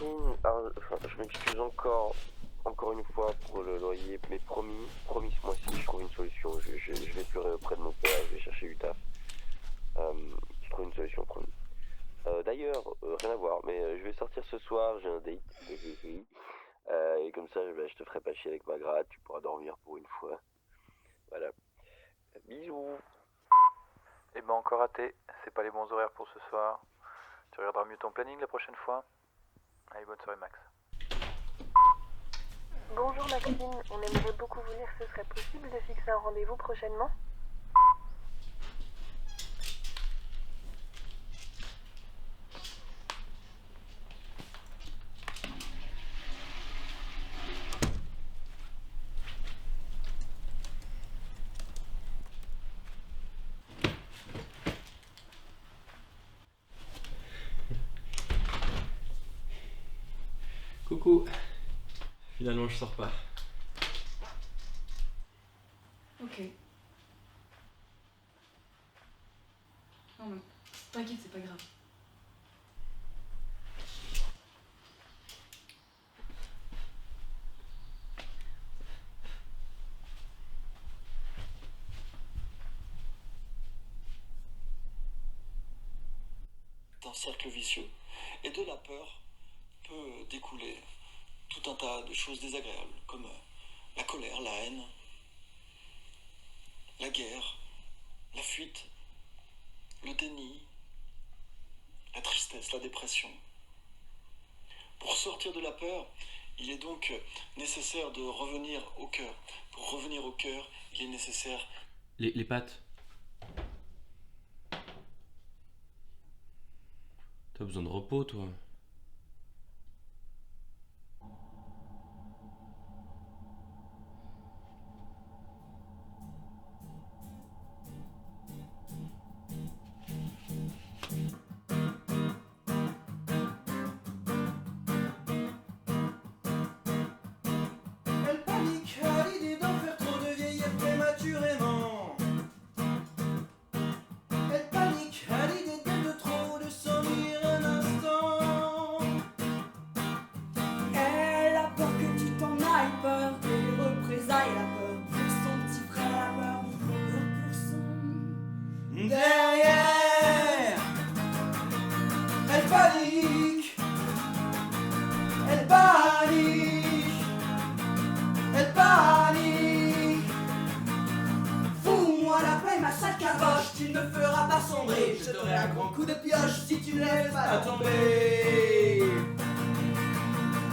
Catherine, je m'excuse encore une fois pour le loyer, mais promis ce mois-ci, je trouve une solution. Je vais pleurer auprès de mon père, je vais chercher du taf. Je trouve une solution, promis. D'ailleurs, rien à voir, mais je vais sortir ce soir, j'ai un date. Et comme ça, je te ferai pas chier avec ma gratte, tu pourras dormir pour une fois. Voilà. Bisous. Eh ben encore raté, c'est pas les bons horaires pour ce soir. Tu regarderas mieux ton planning la prochaine fois. Allez, bonne soirée Max. Bonjour Maxime, on aimerait beaucoup vous lire, ce serait possible de fixer un rendez-vous prochainement? Coucou. Finalement, je sors pas. Ok. Non mais, t'inquiète, c'est pas grave. D'un cercle vicieux. Et de la peur peut découler tout un tas de choses désagréables, comme la colère, la haine, la guerre, la fuite, le déni, la tristesse, la dépression. Pour sortir de la peur, il est donc nécessaire de revenir au cœur. Pour revenir au cœur, il est nécessaire... Les pattes. T'as besoin de repos, toi. Elle panique à l'idée d'en faire trop, de vieillir prématurément. Elle panique à l'idée d'être de trop, de s'ennuyer un instant. Elle a peur que tu t'en ailles, peur des représailles, elle a peur pour son petit frère, elle a peur pour son... Derrière, elle panique. Elle panique. Elle panique. Fous-moi la paix, ma sale caboche, tu ne me feras pas sombrer. Je te donnerai un grand coup de pioche si tu ne laisses pas tomber.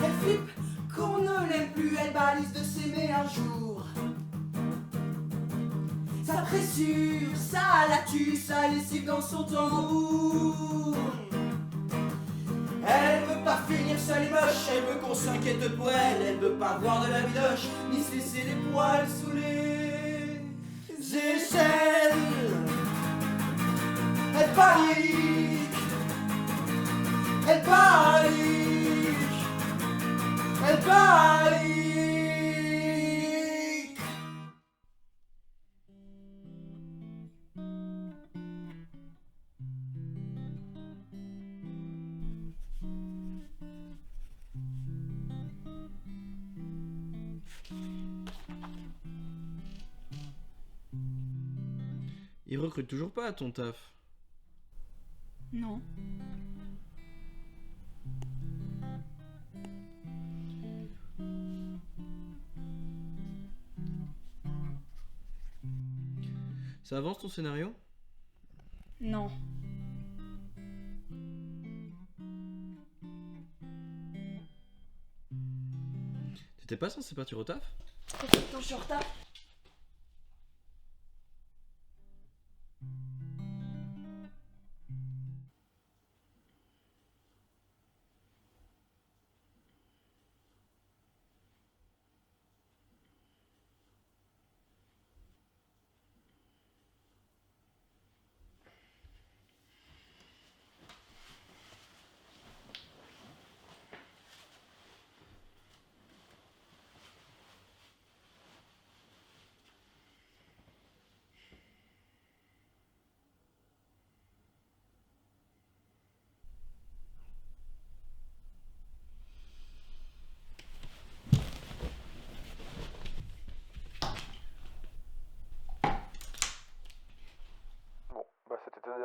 Elle flippe qu'on ne l'aime plus, elle balise de s'aimer un jour. Sa pressure, ça la tue, ça lessive dans son tambour. Elle veut pas finir seule et moche, elle veut qu'on s'inquiète pour elle. Elle veut pas voir de la bidoche, ni se laisser les poils sous les aisselles. Elle panique. Elle panique. Elle panique. Ils recrutent toujours pas à ton taf. Non. Ça avance ton scénario? Non. T'étais pas censé partir au taf? Non, je suis en retard.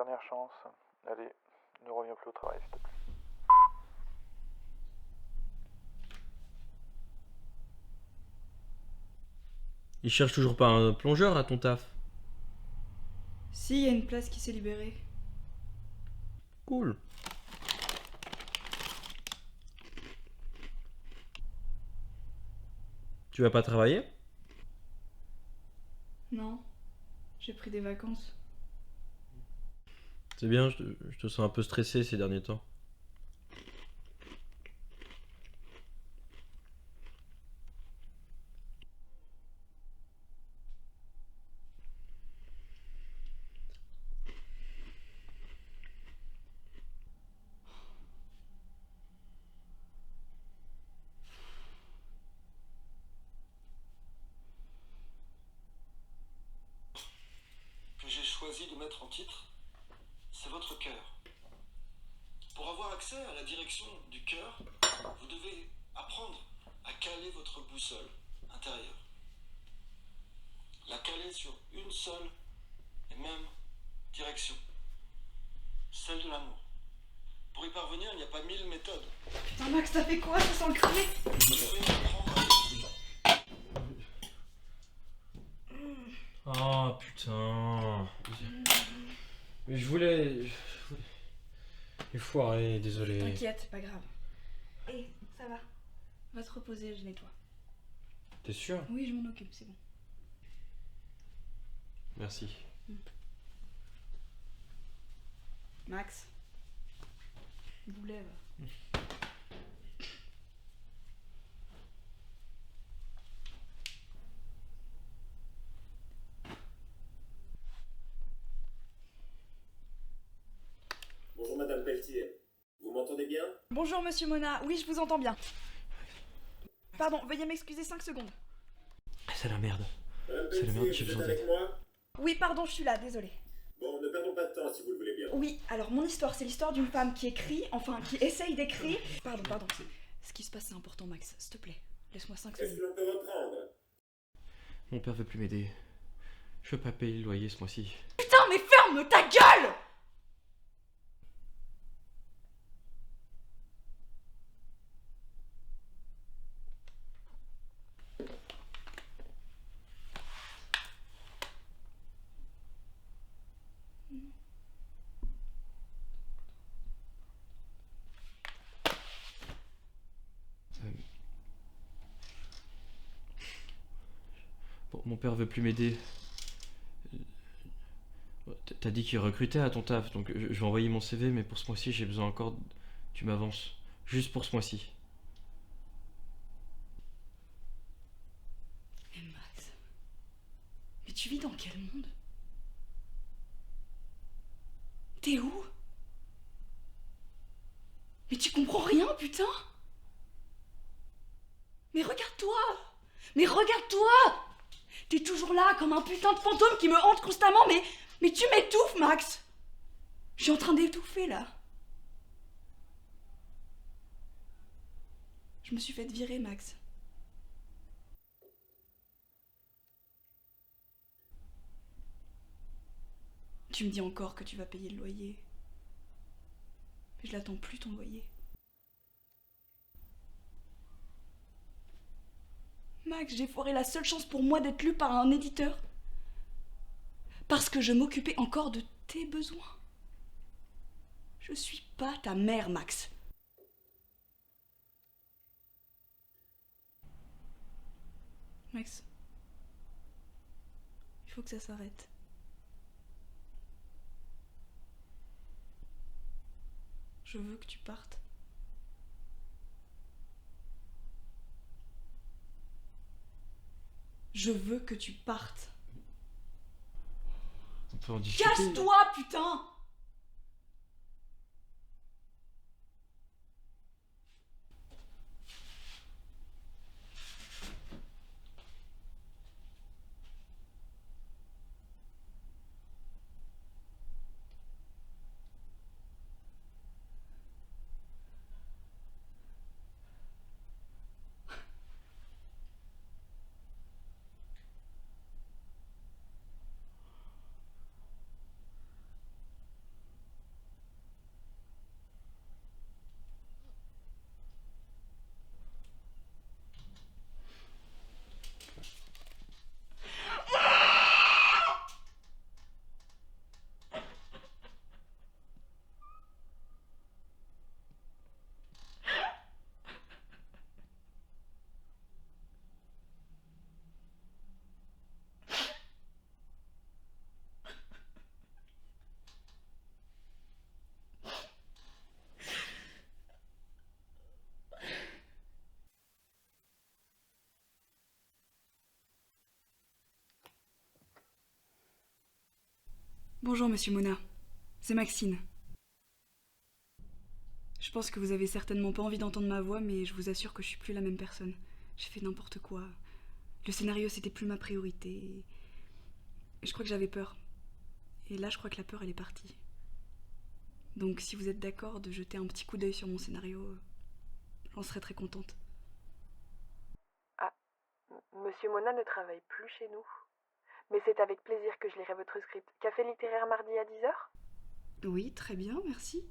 dernière chance. Allez, ne reviens plus au travail, s'il te plaît. Il cherche toujours pas un plongeur à ton taf. Si, il y a une place qui s'est libérée. Cool. Tu vas pas travailler? Non, j'ai pris des vacances. C'est bien, je te sens un peu stressé ces derniers temps. Que j'ai choisi de mettre en titre, c'est votre cœur. Pour avoir accès à la direction du cœur, vous devez apprendre à caler votre boussole intérieure. La caler sur une seule et même direction, celle de l'amour. Pour y parvenir, il n'y a pas 1000 méthodes. Putain, Max, t'as fait quoi? Ça sent le crever. Vous devez apprendre à... Oh putain. Mais je voulais. Il faut arrêter, désolé. T'inquiète, c'est pas grave. Hé, ça va. Va te reposer, je nettoie. T'es sûr? Oui, je m'en occupe, c'est bon. Merci. Max, vous lève. Bonjour Madame Pelletier, vous m'entendez bien? Bonjour Monsieur Mona, oui je vous entends bien. Pardon, veuillez m'excuser 5 secondes. C'est la merde. Madame C'est la merde, Pelletier, j'ai vous besoin êtes d'aide. avec moi? Oui, pardon, je suis là, désolée. Bon, ne perdons pas de temps si vous le voulez bien. Oui, alors mon histoire, c'est l'histoire d'une femme qui écrit, enfin qui essaye d'écrire. Pardon. Ce qui se passe, c'est important, Max, s'il te plaît. Laisse-moi 5 Est-ce secondes. que l'on peut reprendre? Mon père veut plus m'aider. Je veux pas payer le loyer ce mois-ci. Putain, mais ferme ta gueule! Bon, mon père veut plus m'aider. T'as dit qu'il recrutait à ton taf, donc je vais envoyer mon CV, mais pour ce mois-ci, j'ai besoin encore. Tu m'avances. Juste pour ce mois-ci. Mais Max, mais tu vis dans quel monde? T'es où? Mais tu comprends rien, putain? Mais regarde-toi! Mais regarde-toi! T'es toujours là comme un putain de fantôme qui me hante constamment, mais tu m'étouffes, Max! Je suis en train d'étouffer là. Je me suis fait virer, Max. Tu me dis encore que tu vas payer le loyer. Mais je l'attends plus ton loyer. Max, j'ai foiré la seule chance pour moi d'être lu par un éditeur. Parce que je m'occupais encore de tes besoins. Je suis pas ta mère, Max. Max, il faut que ça s'arrête. Je veux que tu partes. Je veux que tu partes. On peut en discuter. Casse-toi, putain! Bonjour, monsieur Mona. C'est Maxine. Je pense que vous avez certainement pas envie d'entendre ma voix, mais je vous assure que je suis plus la même personne. J'ai fait n'importe quoi. Le scénario, c'était plus ma priorité. Et je crois que j'avais peur. Et là, je crois que la peur, elle est partie. Donc, si vous êtes d'accord de jeter un petit coup d'œil sur mon scénario, j'en serais très contente. Ah, Monsieur Mona ne travaille plus chez nous. Mais c'est avec plaisir que je lirai votre script. Café littéraire mardi à 10h ? Oui, très bien, merci.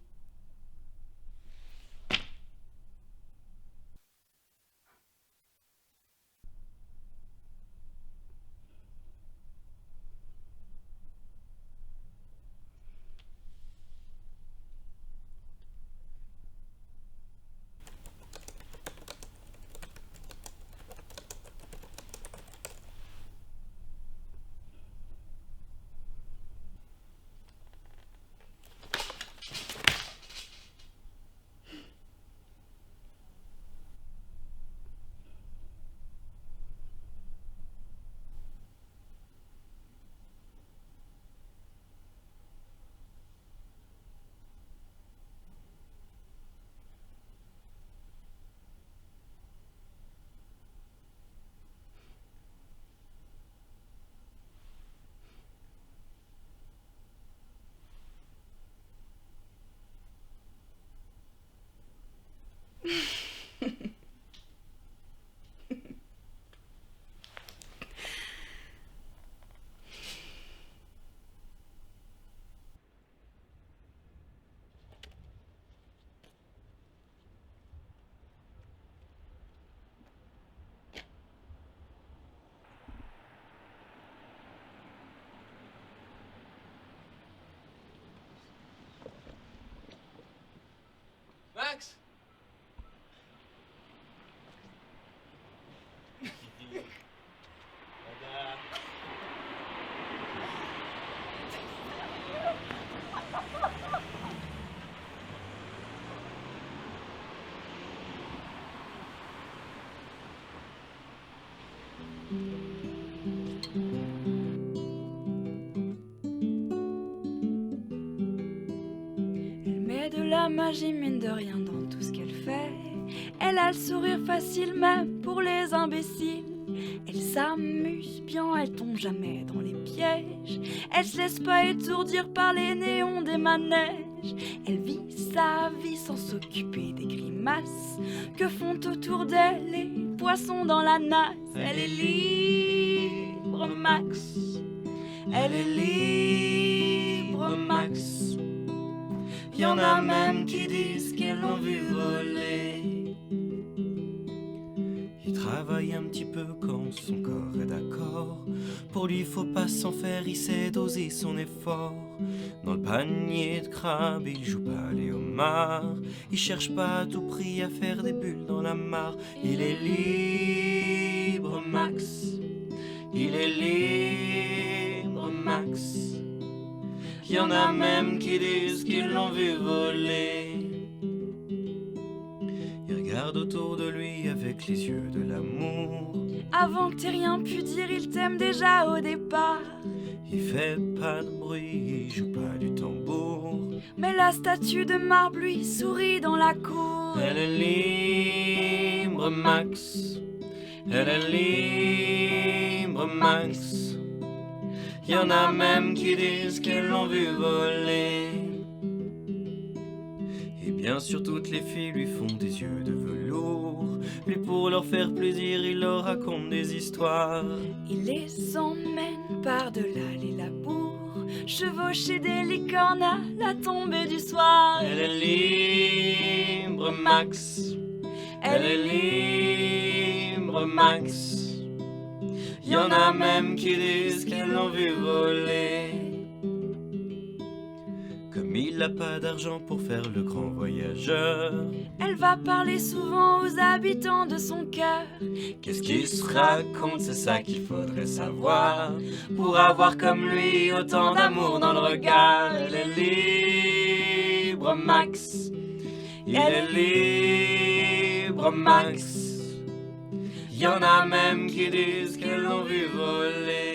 Max! Elle met de la magie, mine de rien, dans tout ce qu'elle fait. Elle a le sourire facile, même pour les imbéciles. Elle s'amuse bien, elle tombe jamais dans les pièges. Elle se laisse pas étourdir par les néons des manèges. Elle vit sa vie sans s'occuper des grimaces que font autour d'elle les poissons dans la nasse. Elle est libre, Max. Elle est libre, Max. Y'en a même qui disent qu'elles l'ont vu voler. Il travaille un petit peu quand son corps est d'accord. Pour lui faut pas s'en faire, il sait doser son effort. Dans le panier de crabe, il joue pas les homards. Il cherche pas à tout prix à faire des bulles dans la mare. Il est libre, Max. Il est libre, Max. Y'en a même qui disent qu'ils l'ont vu voler. Il regarde autour de lui avec les yeux de l'amour. Avant que t'aies rien pu dire, il t'aime déjà au départ. Il fait pas de bruit, il joue pas du tambour. Mais la statue de marbre lui sourit dans la cour. Elle est libre, Max. Elle est libre, Max. Y'en a même qui disent qu'elles l'ont vu voler. Et bien sûr toutes les filles lui font des yeux de velours. Lui pour leur faire plaisir il leur raconte des histoires. Il les emmène par-delà les labours, chevaucher des licornes à la tombée du soir. Elle est libre, Max. Elle est libre, Max. Y'en a même qui disent qu'elles l'ont vu voler. Comme il n'a pas d'argent pour faire le grand voyageur, elle va parler souvent aux habitants de son cœur. Qu'est-ce qui se raconte, c'est ça qu'il faudrait savoir, pour avoir comme lui autant d'amour dans le regard. Elle est libre, Max. Il est libre, Max. Y'en a même qui disent qu'elles l'ont vu voler.